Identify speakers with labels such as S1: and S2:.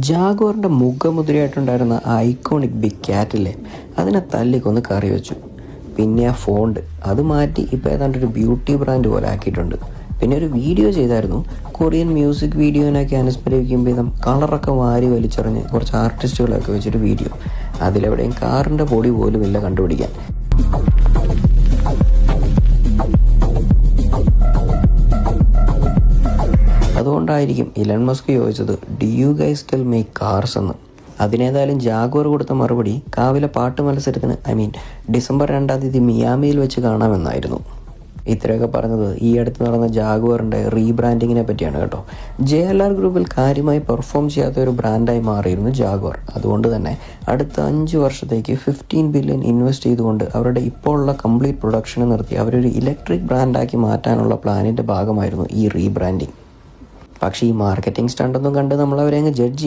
S1: ജാഗ്വാറിൻ്റെ മുഖമുദ്രയായിട്ടുണ്ടായിരുന്ന ആ iconic big ക്യാറ്റില്ലേ, അതിനെ തല്ലിക്കൊന്ന് കറി വെച്ചു. പിന്നെ ആ ഫോണ്ട് അത് മാറ്റി ഇപ്പോൾ ഏതാണ്ട് ഒരു ബ്യൂട്ടി ബ്രാൻഡ് പോലെ ആക്കിയിട്ടുണ്ട്. പിന്നെ ഒരു വീഡിയോ ചെയ്തായിരുന്നു, കൊറിയൻ മ്യൂസിക് വീഡിയോനൊക്കെ അനുസ്മരിപ്പിക്കും വിധം കളറൊക്കെ വാരി വലിച്ചെറിഞ്ഞ് കുറച്ച് ആർട്ടിസ്റ്റുകളൊക്കെ വെച്ചൊരു വീഡിയോ. അതിലെവിടെയും കാറിൻ്റെ പൊടി പോലും ഇല്ല കണ്ടുപിടിക്കാൻ. അതുകൊണ്ടായിരിക്കും ഇലൺ മസ്ക് ചോദിച്ചത്, do you guys still make cars എന്ന്. അതിനേതായാലും ജാഗ്വാർ കൊടുത്ത മറുപടി കാവിലെ പാട്ട് മത്സരത്തിന് ഡിസംബർ 2 മിയാമിയിൽ വെച്ച് കാണാമെന്നായിരുന്നു. ഇത്രയൊക്കെ പറഞ്ഞത് ഈ അടുത്ത് നടന്ന ജാഗ്വാറിൻ്റെ റീബ്രാൻഡിങ്ങിനെ പറ്റിയാണ് കേട്ടോ. JLR ഗ്രൂപ്പിൽ കാര്യമായി പെർഫോം ചെയ്യാത്ത ഒരു ബ്രാൻഡായി മാറിയിരുന്നു ജാഗ്വാർ. അതുകൊണ്ട് തന്നെ അടുത്ത 5 വർഷത്തേക്ക് 15 ബില്യൺ ഇൻവെസ്റ്റ് ചെയ്തുകൊണ്ട് അവരുടെ ഇപ്പോൾ ഉള്ള കംപ്ലീറ്റ് പ്രൊഡക്ഷനെ നിർത്തി അവരൊരു ഇലക്ട്രിക് ബ്രാൻഡാക്കി മാറ്റാനുള്ള പ്ലാനിൻ്റെ ഭാഗമായിരുന്നു ഈ റീബ്രാൻഡിങ്. പക്ഷേ ഈ മാർക്കറ്റിംഗ് സ്റ്റണ്ടൊന്നും കണ്ട് നമ്മളവരെ അങ്ങ് ജഡ്ജ്